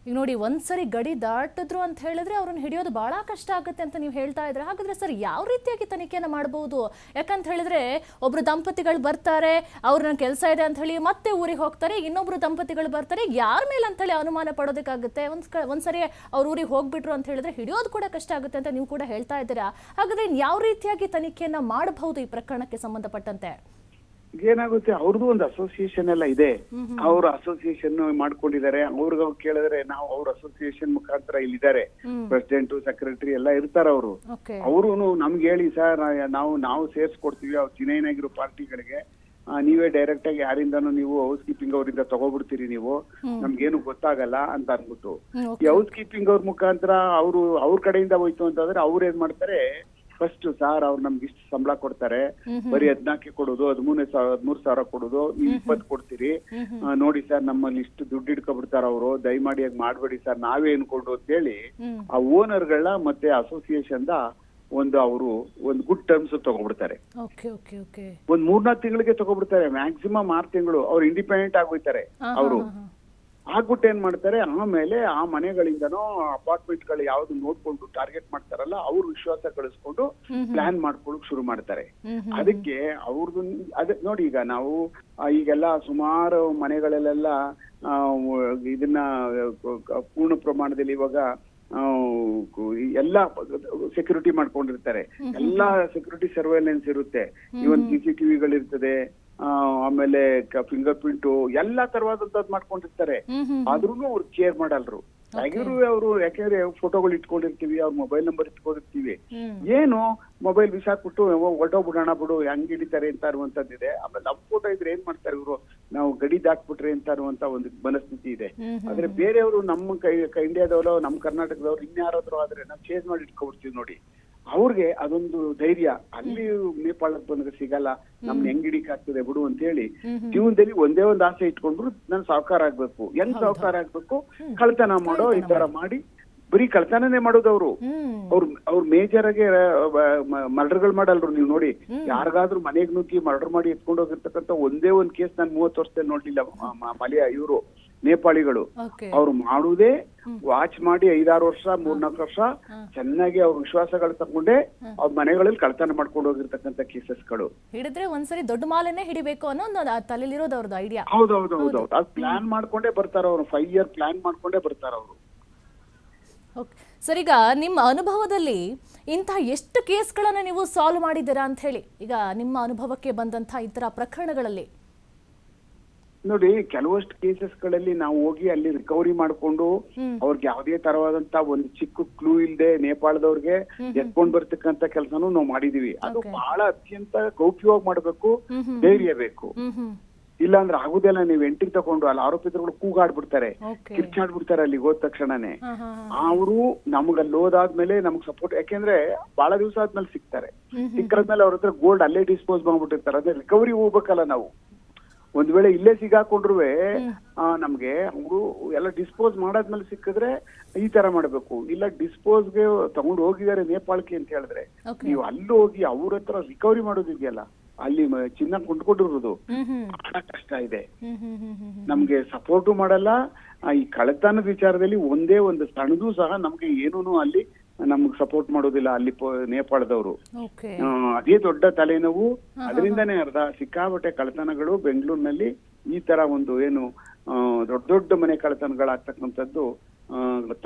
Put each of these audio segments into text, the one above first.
ಈಗ ನೋಡಿ ಒಂದ್ಸರಿ ಗಡಿ ದಾಟಿದ್ರು ಅಂತ ಹೇಳಿದ್ರೆ ಅವ್ರನ್ನ ಹಿಡಿಯೋದು ಬಹಳ ಕಷ್ಟ ಆಗುತ್ತೆ ಅಂತ ನೀವು ಹೇಳ್ತಾ ಇದ್ರೆ, ಹಾಗಾದ್ರೆ ಸರ್ ಯಾವ ರೀತಿಯಾಗಿ ತನಿಖೆಯನ್ನು ಮಾಡಬಹುದು? ಯಾಕಂತ ಹೇಳಿದ್ರೆ ಒಬ್ರು ದಂಪತಿಗಳು ಬರ್ತಾರೆ, ಅವ್ರನ್ನ ಕೆಲಸ ಇದೆ ಅಂತ ಹೇಳಿ ಮತ್ತೆ ಊರಿಗೆ ಹೋಗ್ತಾರೆ, ಇನ್ನೊಬ್ರು ದಂಪತಿಗಳು ಬರ್ತಾರೆ, ಯಾರ ಮೇಲೆ ಅಂತ ಹೇಳಿ ಅನುಮಾನ ಪಡೋದಕ್ಕಾಗುತ್ತೆ? ಒಂದ್ಸರಿ ಅವ್ರ ಊರಿಗೆ ಹೋಗ್ಬಿಟ್ರು ಅಂತ ಹೇಳಿದ್ರೆ ಹಿಡಿಯೋದು ಕೂಡ ಕಷ್ಟ ಆಗುತ್ತೆ ಅಂತ ನೀವು ಕೂಡ ಹೇಳ್ತಾ ಇದ್ದೀರಾ. ಹಾಗಾದ್ರೆ ಯಾವ ರೀತಿಯಾಗಿ ತನಿಖೆಯನ್ನ ಮಾಡಬಹುದು ಈ ಪ್ರಕರಣಕ್ಕೆ ಸಂಬಂಧಪಟ್ಟಂತೆ? ಏನಾಗುತ್ತೆ, ಅವ್ರದ್ದು ಒಂದು ಅಸೋಸಿಯೇಷನ್ ಎಲ್ಲ ಇದೆ. ಅವ್ರ ಅಸೋಸಿಯೇಷನ್ ಮಾಡ್ಕೊಂಡಿದ್ದಾರೆ. ಅವ್ರಿಗೆ ಕೇಳಿದ್ರೆ ನಾವು ಅವ್ರ ಅಸೋಸಿಯೇಷನ್ ಮುಖಾಂತರ ಇಲ್ಲಿದ್ದಾರೆ, ಪ್ರೆಸಿಡೆಂಟ್ ಸೆಕ್ರೆಟರಿ ಎಲ್ಲ ಇರ್ತಾರ ಅವರು. ಅವರು ನಮ್ಗೆ ಹೇಳಿ ಸರ್, ನಾವು ಸೇರ್ಸ್ಕೊಡ್ತೀವಿ ಅವ್ರು ಜಿನೈನ್ ಆಗಿರೋ ಪಾರ್ಟಿಗಳಿಗೆ, ನೀವೇ ಡೈರೆಕ್ಟ್ ಆಗಿ ಯಾರಿಂದಾನು ನೀವು ಹೌಸ್ ಕೀಪಿಂಗ್ ಅವರಿಂದ ತಗೋಬಿಡ್ತೀರಿ, ನೀವು ನಮ್ಗೇನು ಗೊತ್ತಾಗಲ್ಲ ಅಂತ ಅನ್ಬಿಟ್ಟು ಈ ಹೌಸ್ ಕೀಪಿಂಗ್ ಅವ್ರ ಮುಖಾಂತರ ಅವ್ರ ಕಡೆಯಿಂದ ಹೋಯ್ತು ಅಂತಂದ್ರೆ ಅವ್ರು ಏನ್ ಮಾಡ್ತಾರೆ, ಫಸ್ಟ್ ಸಾರ್ ಅವ್ರು ನಮ್ಗೆ ಇಷ್ಟು ಸಂಬಳ ಕೊಡ್ತಾರೆ, ಬರೀ 14 ಕೊಡೋದು, 13,000 ಕೊಡೋದು, ನೀವು 20 ಕೊಡ್ತೀರಿ, ನೋಡಿ ಸರ್ ನಮ್ಮಲ್ಲಿ ಇಷ್ಟು ದುಡ್ಡು ಇಟ್ಕೊಬಿಡ್ತಾರ ಅವರು, ದಯಮಾಡಿ ಆಗಿ ಮಾಡ್ಬೇಡಿ ಸರ್, ನಾವೇ ಅನ್ಕೊಂಡು ಅಂತ ಹೇಳಿ ಆ ಓನರ್ಗಳನ್ನ ಮತ್ತೆ ಅಸೋಸಿಯೇಷನ್ ಅವರು ಒಂದು ಗುಡ್ ಟರ್ಮ್ಸ್ ತಗೊಬಿಡ್ತಾರೆ. ಒಂದ್ 3-4 ತಿಂಗಳಿಗೆ ತಗೊಬಿಡ್ತಾರೆ, ಮ್ಯಾಕ್ಸಿಮಮ್ 6 ತಿಂಗಳು. ಅವ್ರು ಇಂಡಿಪೆಂಡೆಂಟ್ ಆಗೋಯ್ತಾರೆ. ಅವರು ಆಗ್ಬಿಟ್ಟು ಏನ್ ಮಾಡ್ತಾರೆ, ಆಮೇಲೆ ಆ ಮನೆಗಳಿಂದನೋ ಅಪಾರ್ಟ್ಮೆಂಟ್ ಗಳು ಯಾವ್ದು ನೋಡ್ಕೊಂಡು ಟಾರ್ಗೆಟ್ ಮಾಡ್ತಾರಲ್ಲ, ಅವ್ರು ವಿಶ್ವಾಸ ಗಳಿಸ್ಕೊಂಡು ಪ್ಲಾನ್ ಮಾಡ್ಕೊಳಕ್ ಶುರು ಮಾಡ್ತಾರೆ. ಅದಕ್ಕೆ ಅವ್ರದ್ದು ನೋಡಿ, ಈಗ ನಾವು ಈಗೆಲ್ಲ ಸುಮಾರು ಮನೆಗಳಲ್ಲೆಲ್ಲ ಇದನ್ನ ಪೂರ್ಣ ಪ್ರಮಾಣದಲ್ಲಿ ಇವಾಗ ಎಲ್ಲಾ ಸೆಕ್ಯೂರಿಟಿ ಮಾಡ್ಕೊಂಡಿರ್ತಾರೆ. ಎಲ್ಲಾ ಸೆಕ್ಯೂರಿಟಿ ಸರ್ವೇಲೆನ್ಸ್ ಇರುತ್ತೆ, ಇವನ್ CCTVಗಳಿರ್ತದೆ, ಆಮೇಲೆ ಫಿಂಗರ್ ಪ್ರಿಂಟ್ ಎಲ್ಲಾ ತರವಾದಂತದ್ ಮಾಡ್ಕೊಂಡಿರ್ತಾರೆ. ಆದ್ರೂ ಅವ್ರು ಕೇರ್ ಮಾಡಲ್ರು. ಅವರು ಯಾಕೆಂದ್ರೆ ಫೋಟೋಗಳು ಇಟ್ಕೊಂಡಿರ್ತೀವಿ, ಅವ್ರ ಮೊಬೈಲ್ ನಂಬರ್ ಇಟ್ಕೊಂಡಿರ್ತೀವಿ, ಏನು ಮೊಬೈಲ್ ಬಿಸಾಕ್ಬಿಟ್ಟು ಹೊರಟೋಗ್ಬಿಡೋಣ ಬಿಡು, ಹೆಂಗ್ ಹಿಡಿತಾರೆ ಅಂತ ಇರುವಂತದ್ದಿದೆ. ಆಮೇಲೆ ನಮ್ ಫೋಟೋ ಇದ್ರೆ ಏನ್ ಮಾಡ್ತಾರೆ ಇವರು, ನಾವು ಗಡಿ ದಾಟ್ಬಿಟ್ರಿ ಅಂತ ಇರುವಂತ ಒಂದು ಮನಸ್ಥಿತಿ ಇದೆ. ಆದ್ರೆ ಬೇರೆಯವರು ನಮ್ಮ ಇಂಡಿಯಾದವರು, ನಮ್ಮ ಕರ್ನಾಟಕದವ್ರು ಇನ್ಯಾರಾದ್ರೂ ಆದ್ರೆ ನಾವು ಚೇಂಜ್ ಮಾಡಿ ಇಟ್ಕೊಬಿಡ್ತೀವಿ ನೋಡಿ. ಅವ್ರಿಗೆ ಅದೊಂದು ಧೈರ್ಯ, ಅಲ್ಲಿ ನೇಪಾಳಕ್ಕೆ ಬಂದ್ರೆ ಸಿಗಲ್ಲ, ನಮ್ನ ಹೆಂಗ್ ಹಿಡಿಕ್ ಆಗ್ತದೆ ಬಿಡು ಅಂತ ಹೇಳಿ ಜೀವನದಲ್ಲಿ ಒಂದೇ ಒಂದು ಆಸೆ ಇಟ್ಕೊಂಡ್ರು, ನಾನು ಸಾಹುಕಾರ ಆಗ್ಬೇಕು. ಹೆಂಗ್ ಸಾಹುಕಾರ ಆಗ್ಬೇಕು, ಕಳ್ತನ ಮಾಡೋ ಈ ತರ ಮಾಡಿ ಬರೀ ಕಳ್ತನನೇ ಮಾಡೋದು. ಅವ್ರು ಮೇಜರ್ ಆಗಿ ಮರ್ಡರ್ಗಳು ಮಾಡಲ್ರು. ನೀವು ನೋಡಿ, ಯಾರಿಗಾದ್ರೂ ಮನೆಗ್ ನುಗ್ಗಿ ಮರ್ಡರ್ ಮಾಡಿ ಎತ್ಕೊಂಡು ಹೋಗಿರ್ತಕ್ಕಂಥ ಒಂದೇ ಒಂದ್ ಕೇಸ್ ನಾನು 30 ವರ್ಷದಲ್ಲಿ ನೋಡ್ಲಿಲ್ಲ. ಇವರು ನೇಪಾಳಿಗಳು ಅವ್ರು ಮಾಡುವುದೇ ವಾಚ್ ಮಾಡಿ 5-6 ವರ್ಷ 3-4 ವರ್ಷ ಚೆನ್ನಾಗಿ ಅವ್ರ ವಿಶ್ವಾಸಗಳು ತಗೊಂಡೆ ಅವ್ರ ಮನೆಗಳಲ್ಲಿ ಕಳ್ತನ ಮಾಡ್ಕೊಂಡು ಹೋಗಿರ್ತಕ್ಕಂಥ ಕೇಸಸ್ಗಳು. ಹಿಡಿದ್ರೆ ಒಂದ್ಸರಿ ದೊಡ್ಡ ಮಾಲನ್ನೇ ಹಿಡಿಬೇಕು ಅನ್ನೋ ತಲೆಲಿರೋದು ಅವ್ರದ್ದು ಐಡಿಯಾ. ಹೌದೌದು, ಅದ್ ಪ್ಲಾನ್ ಮಾಡ್ಕೊಂಡೇ ಬರ್ತಾರ ಅವ್ರು. 5 year ಪ್ಲಾನ್ ಮಾಡ್ಕೊಂಡೇ ಬರ್ತಾರ ಅವರು. ಸರ್, ಈಗ ನಿಮ್ಮ ಅನುಭವದಲ್ಲಿ ಇಂತಹ ಎಷ್ಟು ಕೇಸ್ಗಳನ್ನ ನೀವು ಸಾಲ್ವ್ ಮಾಡಿದ್ದೀರಾ ಅಂತ ಹೇಳಿ, ಈಗ ನಿಮ್ಮ ಅನುಭವಕ್ಕೆ ಬಂದಂತಹ ಇತರ ಪ್ರಕರಣಗಳಲ್ಲಿ? ನೋಡಿ, ಕೆಲವಷ್ಟು ಕೇಸಸ್ ಗಳಲ್ಲಿ ನಾವು ಹೋಗಿ ಅಲ್ಲಿ ರಿಕವರಿ ಮಾಡ್ಕೊಂಡು ಅವ್ರಿಗೆ ಯಾವುದೇ ತರವಾದಂತ ಒಂದು ಚಿಕ್ಕ ಕ್ಲೂ ಇಲ್ಲದೆ ನೇಪಾಳದವ್ರಿಗೆ ಎತ್ಕೊಂಡ್ ಬರ್ತಕ್ಕಂತ ಕೆಲಸನೂ ನಾವು ಮಾಡಿದೀವಿ. ಅದು ಬಹಳ ಅತ್ಯಂತ ಗೌಪ್ಯವಾಗಿ ಮಾಡ್ಬೇಕು, ಧೈರ್ಯ ಬೇಕು. ಇಲ್ಲಾಂದ್ರೆ ಆಗುದಿಲ್ಲ. ನೀವು ಎಂಟ್ರಿ ತಗೊಂಡು ಅಲ್ಲಿ ಆರೋಪಿತರುಗಳು ಕೂಗಾಡ್ಬಿಡ್ತಾರೆ, ಕಿರ್ಚಾಡ್ಬಿಡ್ತಾರೆ ಅಲ್ಲಿ ಹೋದ ತಕ್ಷಣನೇ. ಅವರು ನಮ್ಗಲ್ಲಿ ಹೋದಾದ್ಮೇಲೆ ನಮ್ಗ್ ಸಪೋರ್ಟ್, ಯಾಕೆಂದ್ರೆ ಬಹಳ ದಿವಸ ಆದ್ಮೇಲೆ ಸಿಗ್ತಾರೆ. ಸಿಕ್ಕಾದ್ಮೇಲೆ ಅವ್ರ ಹತ್ರ ಗೋಲ್ಡ್ ಅಲ್ಲೇ ಡಿಸ್ಪೋಸ್ ಮಾಡ್ಬಿಟ್ಟಿರ್ತಾರೆ. ಅದೇ ರಿಕವರಿ ಹೋಗ್ಬೇಕಲ್ಲ ನಾವು. ಒಂದ್ ವೇಳೆ ಇಲ್ಲೇ ಸಿಗಾಕೊಂಡ್ರು ನಮ್ಗೆ ಅವರು ಎಲ್ಲ ಡಿಸ್ಪೋಸ್ ಮಾಡಾದ್ಮೇಲೆ ಸಿಕ್ಕಿದ್ರೆ ಈ ತರ ಮಾಡ್ಬೇಕು. ಇಲ್ಲ ಡಿಸ್ಪೋಸ್ಗೆ ತಗೊಂಡು ಹೋಗಿದ್ದಾರೆ ನೇಪಾಳಕ್ಕೆ ಅಂತ ಹೇಳಿದ್ರೆ, ನೀವು ಅಲ್ಲಿ ಹೋಗಿ ಅವ್ರ ಹತ್ರ ರಿಕವರಿ ಮಾಡೋದಿದೆಯಲ್ಲ, ಅಲ್ಲಿ ಚಿನ್ನ ಕೊಂಡ್ಕೊಂಡಿರೋದು ಬಹಳ ಕಷ್ಟ ಇದೆ. ನಮ್ಗೆ ಸಪೋರ್ಟು ಮಾಡಲ್ಲ. ಈ ಕಳ್ಳತನದ ವಿಚಾರದಲ್ಲಿ ಒಂದೇ ಒಂದು ಸಣ್ಣದು ಸಹ ನಮ್ಗೆ ಏನೂನು ಅಲ್ಲಿ ನಮ್ಗ್ ಸಪೋರ್ಟ್ ಮಾಡೋದಿಲ್ಲ ಅಲ್ಲಿ ನೇಪಾಳದವರು. ಅದೇ ದೊಡ್ಡ ತಲೆನೋವು. ಅದರಿಂದಾನೇ ಸಿಕ್ಕಾಬಟ್ಟೆ ಕಳ್ಳತನಗಳು ಬೆಂಗಳೂರಿನಲ್ಲಿ ಈ ತರ ಒಂದು ಏನು ದೊಡ್ಡ ದೊಡ್ಡ ಮನೆ ಕಳ್ಳತನಗಳಾಗ್ತಕ್ಕಂಥದ್ದು.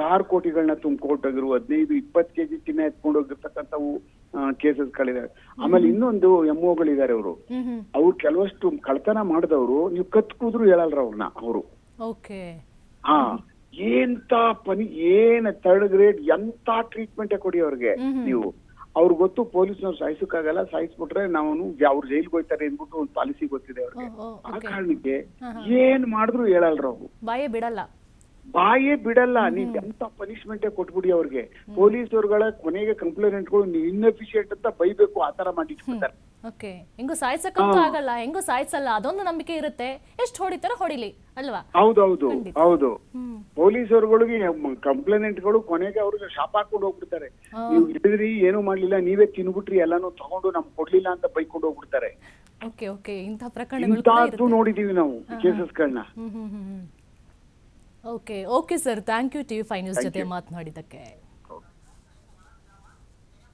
6 ಕೋಟಿಗಳನ್ನ ತುಂಬಿಕೊಟ್ಟೋಗಿರು, 15-20 kg ಚಿನ್ನ ಎತ್ಕೊಂಡು ಹೋಗಿರ್ತಕ್ಕಂಥವು ಕೇಸಸ್ಗಳಿದಾವೆ. ಆಮೇಲೆ ಇನ್ನೊಂದು MOಗಳಿದ್ದಾರೆ ಅವರು. ಅವ್ರು ಕೆಲವಷ್ಟು ಕಳ್ಳತನ ಮಾಡಿದವರು ನೀವು ಕತ್ಕುದ್ರು ಹೇಳಲ್ರ ಅವ್ರನ್ನ. ಅವರು ಎಂತ ಏನ್ 3rd grade ಎಂತ ಟ್ರೀಟ್ಮೆಂಟ್ ಕೊಡಿ ಅವ್ರಿಗೆ ನೀವು. ಅವ್ರು ಗೊತ್ತು ಪೊಲೀಸ್ನವ್ರು ಸಾಯಿಸಕ್ಕಾಗಲ್ಲ, ಸಾಯಿಸ್ಬಿಟ್ರೆ ನಾವು ಅವ್ರು ಜೈಲ್ಗೆ ಹೋಗ್ತಾರೆ ಅಂದ್ಬಿಟ್ಟು ಒಂದು ಪಾಲಿಸಿ ಗೊತ್ತಿದೆ ಅವ್ರಿಗೆ. ಆ ಕಾರಣಕ್ಕೆ ಏನ್ ಮಾಡಿದ್ರು ಹೇಳಲ್ರ ಅವ್ರು, ಬಾಯೇ ಬಿಡಲ್ಲ. ನೀವ್ ಎಂತ ಪನಿಷ್ಮೆಂಟೇ ಕೊಟ್ಬಿಡಿ ಅವ್ರಿಗೆ. ಪೊಲೀಸವ್ರಗಳ ಕೊನೆಗೆ ಕಂಪ್ಲೇಂಟ್ಗಳು ಇನ್ಎಫಿಷಿಯಂಟ್ ಅಂತ ಬೈಬೇಕು, ಆತರ ಮಾಡಿಟ್ಬಿಡ್ತಾರೆ. ಹೆಂಗು ಸಾಯಿಸಕ್ಕಂತೂ ಆಗಲ್ಲ, ಹೆಂಗು ಸಾಯಿಸಲ್ಲ, ಅದೊಂದು ನಂಬಿಕೆ ಇರುತ್ತೆ. ಎಷ್ಟು ಹೊಡಿತಾರ ಹೊಡಿಲಿ ಅಲ್ವಾ? ಹೌದು. ಪೊಲೀಸರುಗಳಿಗೆ ಕಂಪ್ಲೇಂಟ್ಗಳು ಕೊನೆಗೆ ಅವ್ರಿಗೆ ಶಾಪ ಹಾಕೊಂಡು ಹೋಗ್ಬಿಡ್ತಾರೆ. ನೀವು ಹಿಡಿದ್ರಿ, ಏನು ಮಾಡ್ಲಿಲ್ಲ, ನೀವೇ ತಿನ್ಬಿಟ್ರಿ, ಎಲ್ಲಾನು ತಗೊಂಡು ನಮ್ಗೆ ಕೊಡ್ಲಿಲ್ಲ ಅಂತ ಬೈಕೊಂಡು ಹೋಗ್ಬಿಡ್ತಾರೆ. ಇಂಥ ಪ್ರಕರಣಗಳು ನೋಡಿದೀವಿ ನಾವು ಕೇಸಸ್ಗಳನ್ನ. Okay okay sir, thank you TV five news ಜೊತೆ ಮಾತನಾಡಿದ್ದಕ್ಕೆ.